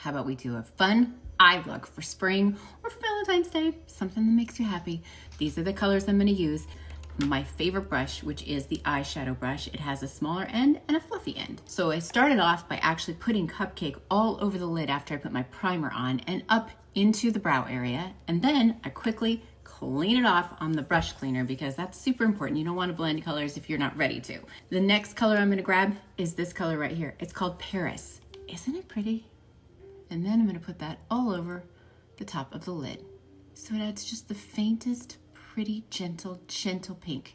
how about we do a fun eye look for spring or for Valentine's Day, something that makes you happy. These are the colors I'm gonna use. My favorite brush, which is the eyeshadow brush. It has a smaller end and a fluffy end. So I started off by actually putting Cupcake all over the lid after I put my primer on and up into the brow area. And then I quickly clean it off on the brush cleaner because that's super important. You don't want to blend colors if you're not ready to. The next color I'm going to grab is this color right here. It's called Paris. Isn't it pretty? And then I'm going to put that all over the top of the lid. So it adds just the faintest, pretty, gentle pink.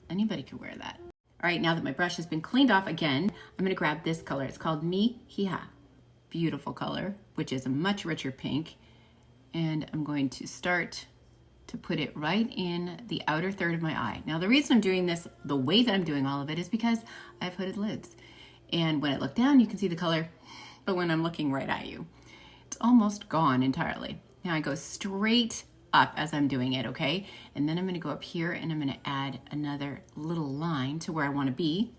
Anybody can wear that. All right, now that my brush has been cleaned off again, I'm going to grab this color. It's called Mi Hija. Beautiful color, which is a much richer pink. And I'm going to start to put it right in the outer third of my eye. Now the reason I'm doing this the way that I'm doing all of it is because I have hooded lids. And when I look down, you can see the color, but when I'm looking right at you, it's almost gone entirely. Now I go straight up as I'm doing it, okay? And then I'm gonna go up here and I'm gonna add another little line to where I wanna be,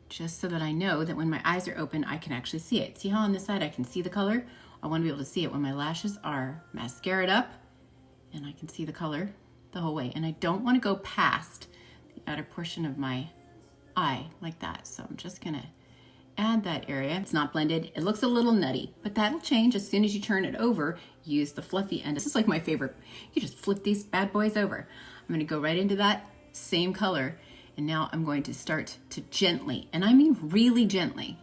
just so that I know that when my eyes are open, I can actually see it. See how on this side I can see the color? I wanna be able to see it when my lashes are mascaraed up and I can see the color the whole way. And I don't wanna go past the outer portion of my eye like that. So I'm just gonna add that area. It's not blended. It looks a little nutty, but that'll change as soon as you turn it over. Use the fluffy end. This is like my favorite. You just flip these bad boys over. I'm gonna go right into that same color. And now I'm going to start to gently, and I mean really gently,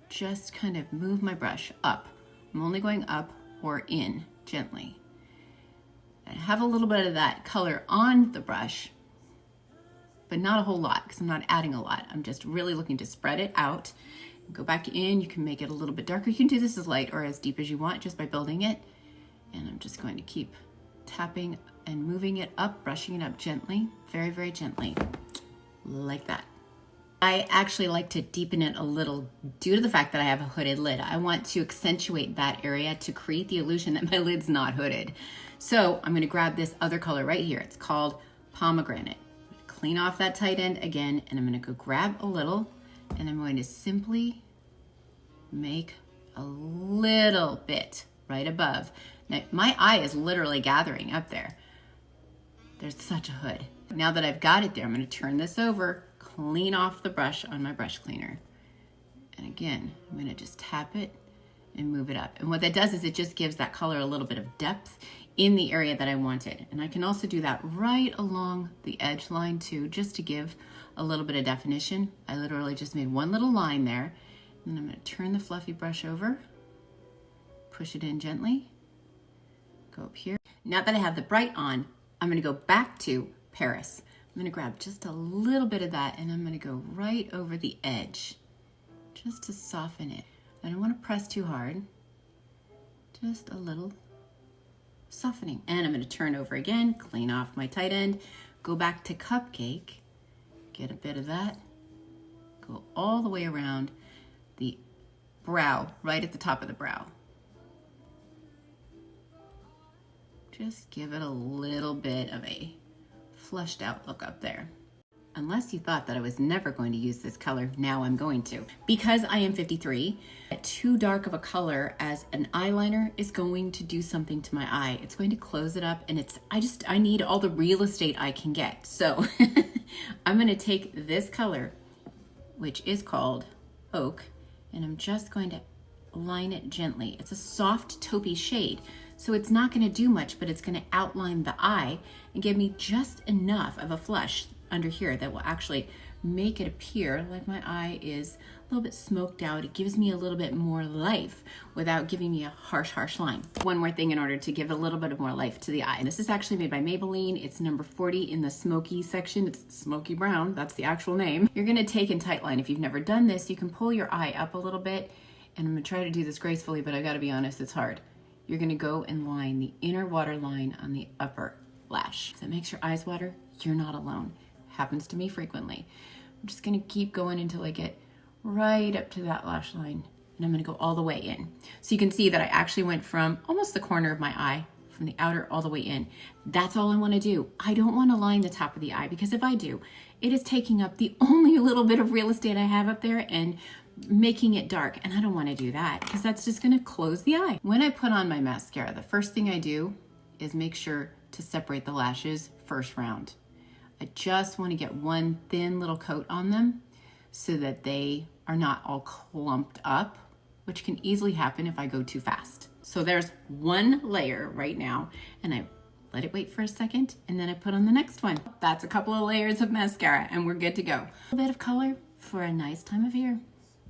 just kind of move my brush up. I'm only going up or in gently. I have a little bit of that color on the brush, but not a whole lot because I'm not adding a lot. I'm just really looking to spread it out. Go back in, you can make it a little bit darker. You can do this as light or as deep as you want just by building it. And I'm just going to keep tapping and moving it up, brushing it up gently, very, very gently, like that. I actually like to deepen it a little due to the fact that I have a hooded lid. I want to accentuate that area to create the illusion that my lid's not hooded. So I'm gonna grab this other color right here. It's called Pomegranate. Clean off that tight end again, and I'm gonna go grab a little, and I'm going to simply make a little bit right above. Now, my eye is literally gathering up there. There's such a hood. Now that I've got it there, I'm gonna turn this over, clean off the brush on my brush cleaner. And again, I'm gonna just tap it and move it up. And what that does is it just gives that color a little bit of depth in the area that I wanted. And I can also do that right along the edge line too, just to give a little bit of definition. I literally just made one little line there. And I'm gonna turn the fluffy brush over, push it in gently, go up here. Now that I have the bright on, I'm gonna go back to Paris. I'm gonna grab just a little bit of that and I'm gonna go right over the edge, just to soften it. I don't wanna press too hard, just a little softening. And I'm gonna turn over again, clean off my tight end, go back to Cupcake, get a bit of that, go all the way around the brow, right at the top of the brow. Just give it a little bit of a flushed out look up there. Unless you thought that I was never going to use this color, now I'm going to. Because I am 53, too dark of a color as an eyeliner is going to do something to my eye. It's going to close it up and I need all the real estate I can get. So I'm gonna take this color, which is called Oak, and I'm just going to line it gently. It's a soft taupey shade, so it's not gonna do much, but it's gonna outline the eye and give me just enough of a flush under here that will actually make it appear like my eye is a little bit smoked out. It gives me a little bit more life without giving me a harsh line. One more thing in order to give a little bit of more life to the eye. This is actually made by Maybelline. It's number 40 in the smoky section. It's smoky brown, that's the actual name. You're gonna take and tightline. If you've never done this, you can pull your eye up a little bit, and I'm gonna try to do this gracefully, but I gotta be honest, it's hard. You're gonna go and line the inner waterline on the upper lash. If that makes your eyes water, you're not alone. Happens to me frequently. I'm just gonna keep going until I get right up to that lash line, and I'm gonna go all the way in. So you can see that I actually went from almost the corner of my eye, from the outer all the way in. That's all I wanna do. I don't wanna line the top of the eye, because if I do, it is taking up the only little bit of real estate I have up there, and making it dark, and I don't want to do that because that's just going to close the eye. When I put on my mascara, the first thing I do is make sure to separate the lashes first round. I just want to get one thin little coat on them so that they are not all clumped up, which can easily happen if I go too fast. So there's one layer right now, and I let it wait for a second, and then I put on the next one. That's a couple of layers of mascara, and we're good to go. A bit of color for a nice time of year.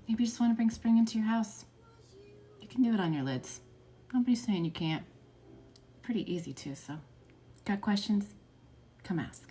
Maybe you just want to bring spring into your house. You can do it on your lids. Nobody's saying you can't. Pretty easy too, so. Got questions? Come ask.